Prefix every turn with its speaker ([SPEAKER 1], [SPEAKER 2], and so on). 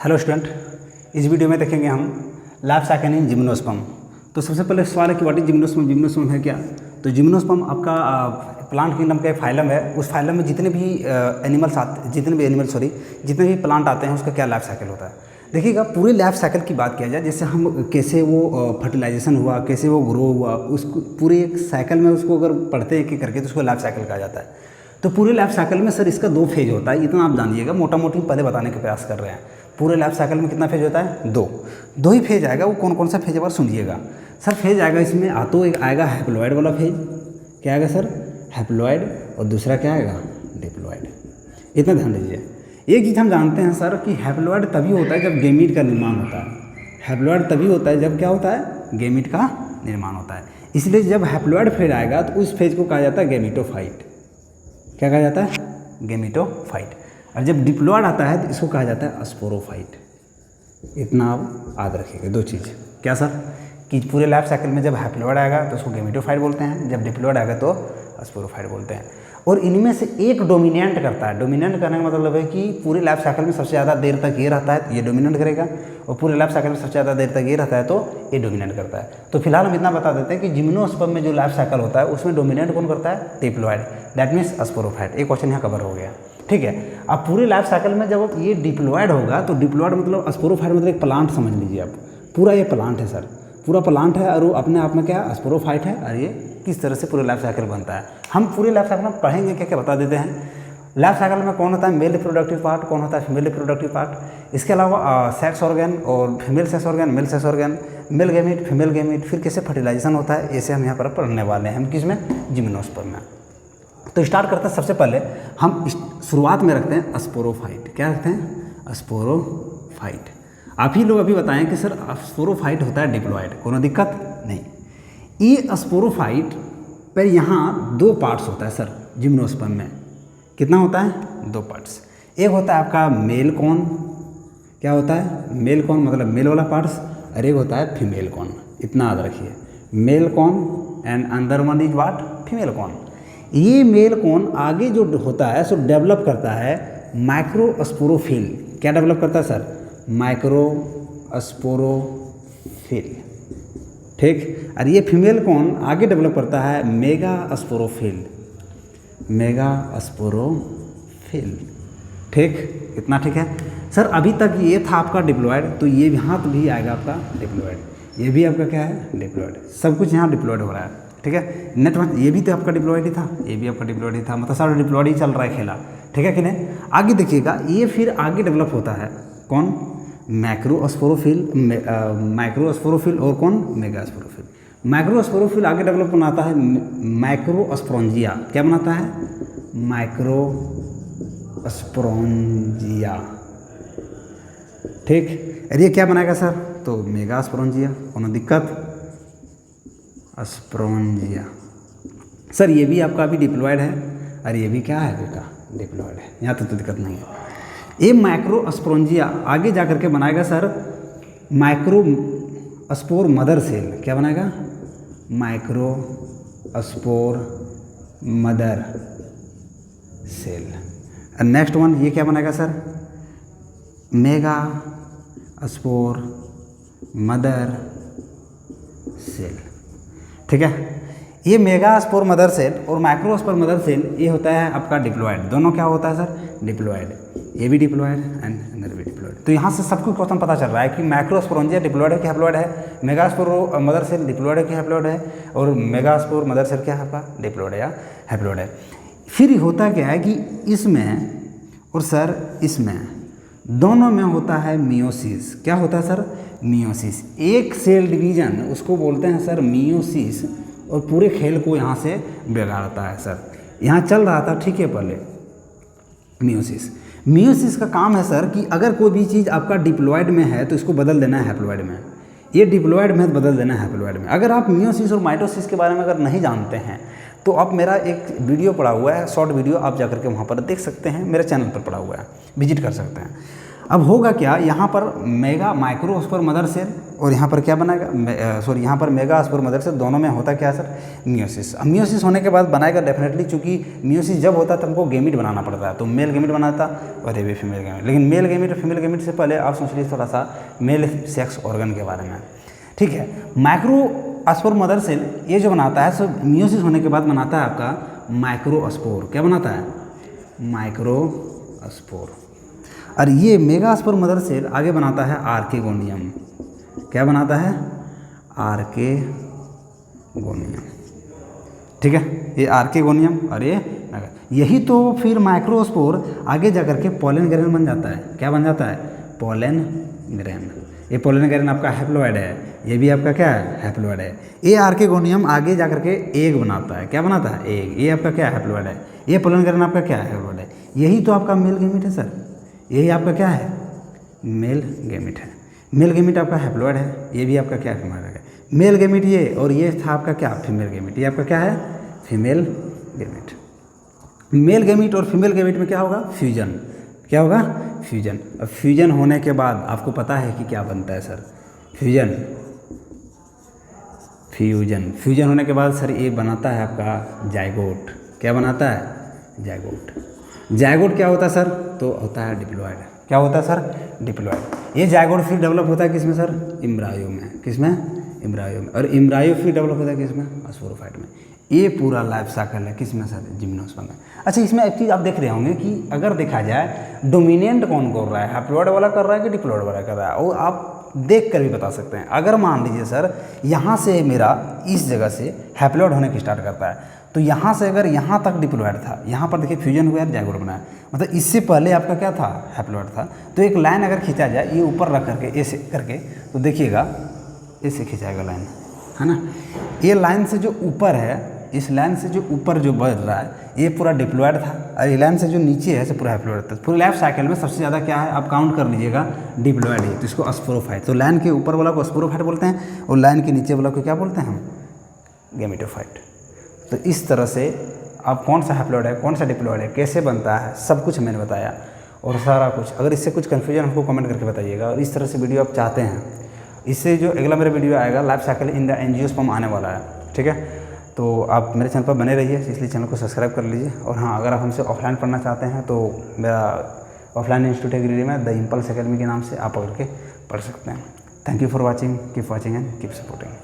[SPEAKER 1] Hello student, इस video में देखेंगे हम लाइफ साइकिल इन जिम्नोस्पर्म। तो सबसे पहले सवाल है कि व्हाट इज जिम्नोस्पर्म। जिम्नोस्पर्म है क्या? तो जिम्नोस्पर्म आपका प्लांट किंगडम का एक फाइलम है। उस फाइलम में जितने भी जितने भी प्लांट आते हैं उसका क्या लाइफ साइकिल होता है। देखिएगा, पूरे लाइफ साइकिल की बात किया जाए, जैसे हम कैसे वो फर्टिलाइजेशन हुआ, कैसे वो ग्रो हुआ, उसको पूरे एक साइकिल में उसको अगर पढ़ते हैं एक करके तो उसको लाइफ साइकिल कहा जाता है। तो पूरे लाइफ साइकिल में सर इसका 2 फेज होता है, इतना आप जानिएगा। मोटा मोटी पहले बताने का प्रयास कर रहे हैं। पूरे लाइफ साइकिल में कितना फेज होता है? 2 ही फेज आएगा। वो कौन कौन सा फेज है बार सुनिएगा सर। फेज आएगा इसमें तो एक आएगा हैप्लॉइड वाला फेज। क्या आएगा सर? हैप्लॉइड। और दूसरा क्या आएगा? डिप्लॉइड। इतना ध्यान दीजिए। एक चीज़ हम जानते हैं सर कि हैप्लॉइड तभी होता है जब गैमीट का निर्माण होता है। हैप्लॉइड तभी होता है जब क्या होता है? गैमीट का निर्माण होता है। इसलिए जब हैप्लॉइड फेज आएगा तो उस फेज को कहा जाता है गैमीटोफाइट। क्या कहा जाता है? गैमीटोफाइट। और जब डिप्लॉइड आता है तो इसको कहा जाता है स्पोरोफाइट। इतना आप याद रखिएगा 2 चीज़। क्या सर? कि पूरे लाइफ साइकिल में जब हैप्लॉइड आएगा तो उसको गैमीटोफाइट बोलते हैं, जब डिप्लॉइड आएगा तो स्पोरोफाइट बोलते हैं। और इनमें से एक डोमिनेंट करता है। डोमिनेंट करने का मतलब है कि पूरे लाइफ साइकिल में सबसे ज़्यादा देर तक ये रहता है तो ये डोमिनेंट करेगा, और पूरे लाइफ साइकिल में सबसे ज़्यादा देर तक ये रहता है तो ये डोमिनेंट करता है। तो फिलहाल हम इतना बता देते हैं कि जिम्नोस्पर्म में जो लाइफ साइकिल होता है उसमें डोमिनेंट कौन करता है? डिप्लॉइड। That means sporophyte. एक क्वेश्चन यहाँ कवर हो गया, ठीक है। अब पूरे लाइफ साइकिल में जब ये डिप्लॉइड होगा तो डिप्लॉइड मतलब स्पोरोफाइट मतलब एक प्लांट समझ लीजिए आप। पूरा ये प्लांट है सर, पूरा प्लांट है और वो अपने आप में क्या है? स्पोरोफाइट है। और ये किस तरह से पूरे लाइफ साइकिल बनता है हम पूरे लाइफ साइकिल में पढ़ेंगे। क्या क्या बता देते हैं। लाइफ साइकिल में कौन होता है मेल रिप्रोडक्टिव पार्ट, कौन होता है फीमेल रिप्रोडक्टिव पार्ट। इसके अलावा सेक्स ऑर्गन और female sex organ, male sex organ, male gamete, female gamete, फिर कैसे फर्टिलाइजेशन होता है, ऐसे हम यहाँ पर पढ़ने वाले हैं। हम किसमें? जिम्नोस्पर्म में। तो स्टार्ट करते हैं। सबसे पहले हम शुरुआत में रखते हैं स्पोरोफाइट। क्या रखते हैं? स्पोरोफाइट। आप ही लोग अभी बताएं कि सर स्पोरोफाइट होता है डिप्लॉइड, कोनो दिक्कत नहीं। ये स्पोरोफाइट पर यहाँ 2 पार्ट्स होता है सर जिम्नोस्पर्म में। कितना होता है? 2 पार्ट्स। एक होता है आपका मेल कॉन। क्या होता है? मेल कॉन मतलब मेल वाला पार्ट्स, और एक होता है फीमेल कॉन। इतना याद रखिए, मेल कॉन एंड अंदर one is what? Female cone. ये मेल कॉन आगे जो होता है सो डेवलप करता है माइक्रोस्पोरोफिल। क्या डेवलप करता है सर? माइक्रोस्पोरोफिल, ठीक। और ये फीमेल कॉन आगे डेवलप करता है मेगास्पोरोफिल। मेगास्पोरोफिल, ठीक। इतना ठीक है सर। अभी तक ये था आपका डिप्लॉइड, तो ये यहाँ तो भी आएगा आपका डिप्लॉइड। ये भी आपका क्या है? डिप्लॉइड। सब कुछ यहाँ डिप्लॉइड हो रहा है, ठीक है। नेक्स्ट ये भी तो आपका डिप्लॉइड ही था, ये भी आपका डिप्लॉइड ही था। मतलब सारा डिप्लॉइड ही चल रहा है खेला, ठीक है कि नहीं। आगे देखिएगा, ये फिर आगे डेवलप होता है कौन? माइक्रोस्पोरोफिल और कौन? मेगास्पोरोफिल। माइक्रोस्पोरोफिल आगे डेवलप बनाता है माइक्रोस्पोरेंजिया। क्या बनाता है? माइक्रोस्पोरेंजिया, ठीक। और ये क्या बनाएगा सर? तो मेगास्पोरेंजिया। कोनो दिक्कत? स्पोरेंजिया। सर ये भी आपका अभी डिप्लॉइड है, और ये भी क्या है बेटा? डिप्लॉइड है। यहाँ तो दिक्कत नहीं है। ये माइक्रोस्पोरेंजिया आगे जा करके बनाएगा सर माइक्रोस्पोर मदर सेल। क्या बनाएगा? Microspore mother cell. और नेक्स्ट वन ये क्या बनाएगा सर? मेगास्पोर मदर सेल, ठीक है। ये मेगास्पोर मदर सेल और माइक्रोस्पोर मदर सेल ये होता है आपका डिप्लॉइड। दोनों क्या होता है सर? डिप्लॉइड। ये भी डिप्लॉइड एंड अंदर भी डिप्लॉइड। तो यहाँ से सब कुछ क्वेश्चन पता चल रहा है कि माइक्रोस्पोरेंजिया डिप्लॉइड है कि हैप्लॉइड है, मेगास्पोर मदर सेल डिप्लॉइड है कि हैप्लॉइड है, और मेगास्पोर मदर सेल क्या है आपका? डिप्लॉइड है या हैप्लॉइड है। फिर होता क्या है कि इसमें और सर इसमें दोनों में होता है मियोसिस। क्या होता है सर? मियोसिस। एक सेल डिवीजन उसको बोलते हैं सर मियोसिस, और पूरे खेल को यहाँ से बिगाड़ता है सर। यहाँ चल रहा था, ठीक है, पहले मियोसिस। मियोसिस का काम है सर कि अगर कोई भी चीज़ आपका डिप्लॉइड में है तो इसको बदल देना है हैप्लॉइड में। ये डिप्लॉइड में बदल देना है हैप्लॉइड में। अगर आप मियोसिस और माइटोसिस के बारे में अगर नहीं जानते हैं तो आप मेरा एक वीडियो पड़ा हुआ है, शॉर्ट वीडियो, आप जाकर के वहाँ पर देख सकते हैं। मेरे चैनल पर पड़ा हुआ है, विजिट कर सकते हैं। अब होगा क्या, यहाँ पर मेगा माइक्रोस्पोर मदर सेल और यहाँ पर क्या बनाएगा, सॉरी यहाँ पर मेगा स्पोर मदर सेल, दोनों में होता क्या है सर, मियोसिस। अब मियोसिस होने के बाद बनाएगा डेफिनेटली, चूंकि मियोसिस जब होता है तब हमको गेमिट बनाना पड़ता है, तो मेल गेमिट बनाता और ये भी फीमेल गेमिट। लेकिन मेल गेमिट और फीमेल गेमिट से पहले आप सोच लीजिए थोड़ा सा मेल सेक्स ऑर्गन के बारे में, ठीक है। माइक्रोस्पोर मदर सेल ये जो बनाता है, सो मियोसिस होने के बाद बनाता है आपका माइक्रोस्पोर। क्या बनाता है, माइक्रोस्पोर। और ये मेगास्पोर मदर सेल आगे बनाता है आर्केगोनियम। क्या बनाता है, आर्केगोनियम, ठीक है। ये आर्केगोनियम और ये यही तो फिर माइक्रोस्पोर आगे जाकर के पोलन ग्रेन बन जाता है। क्या बन जाता है, पोलन ग्रेन। ये पोलन ग्रेन आपका हैप्लोइड है, ये भी आपका क्या है, हैप्लोइड है। ये आर्केगोनियम आगे जाकर के एग बनाता है। क्या बनाता है, एग। ये आपका क्या है, हैप्लोइड है। ये पोलन ग्रेन आपका क्या है, हैप्लोइड है। यही तो आपका मेल गेमिट है सर, यही आपका क्या है, मेल गेमिट है। मेल गेमिट आपका हैप्लोइड है, ये भी आपका क्या है, मेल गेमिट ये, और ये था आपका क्या, फीमेल गेमिट। ये आपका क्या है, फीमेल गेमिट। मेल गेमिट और फीमेल गेमिट में क्या होगा, फ्यूजन। क्या होगा, फ्यूजन। अब फ्यूजन होने के बाद आपको पता है कि क्या बनता है सर, फ्यूजन। फ्यूजन फ्यूजन होने के बाद सर ये बनाता है आपका जाइगोट। क्या बनाता है, जाइगोट। जाइगोट क्या होता है सर, तो होता है डिप्लॉयड। क्या होता है सर, डिप्लॉयड। ये जाइगोट फिर डेवलप होता है किसमें सर, एम्ब्रायो में। किसमें, एम्ब्रायो में। और एम्ब्रायो फिर डेवलप होता है किसमें, स्पोरोफाइट में। ये पूरा लाइफ साइकिल है किसमें सर, जिम्नोस्पर्म में। अच्छा, इसमें एक चीज़ आप देख रहे होंगे कि अगर देखा जाए डोमिनेंट कौन कर रहा है, हैप्लॉइड वाला कर रहा है कि डिप्लॉइड वाला कर रहा है, और आप देख कर भी बता सकते हैं। अगर मान लीजिए सर यहाँ से मेरा इस जगह से हैप्लॉइड होने की स्टार्ट करता है, तो यहाँ से अगर यहाँ तक डिप्लॉइड था, यहाँ पर देखिए फ्यूजन हुआ है, जाइगोट बनाया, मतलब इससे पहले आपका क्या था, हैप्लॉइड था। तो एक लाइन अगर खींचा जाए ये ऊपर रख करके ऐसे करके, तो देखिएगा ऐसे खिंचाएगा लाइन, है ना। ये लाइन से जो ऊपर है, इस लाइन से जो ऊपर जो बढ़ रहा है, ये पूरा डिप्लॉयड था, और ये लाइन से जो नीचे है, से पूरा हैप्लॉयड था। पूरे लाइफ साइकिल में सबसे ज़्यादा क्या है, आप काउंट कर लीजिएगा, डिप्लॉयड है, तो इसको स्पोरोफाइट। तो लाइन के ऊपर वाला को स्पोरोफाइट बोलते हैं, और लाइन के नीचे वाला को क्या बोलते हैं हम, गैमेटोफाइट। तो इस तरह से आप कौन सा हैप्लॉयड है, कौन सा डिप्लॉयड है, कैसे बनता है, सब कुछ मैंने बताया, और सारा कुछ। अगर इससे कुछ कन्फ्यूजन हमको कमेंट करके बताइएगा। और इस तरह से वीडियो आप चाहते हैं, इससे जो अगला मेरा वीडियो आएगा, life cycle in the angiosperm आने वाला है, ठीक है। तो आप मेरे चैनल पर बने रहिए, इसलिए चैनल को सब्सक्राइब कर लीजिए। और हाँ, अगर आप हमसे ऑफलाइन पढ़ना चाहते हैं तो मेरा ऑफलाइन इंस्टीट्यूट है गिरिडीह में, द इम्पल्स एकेडमी के नाम से आप पकड़ के पढ़ सकते हैं। Thank you for watching, keep watching and keep supporting.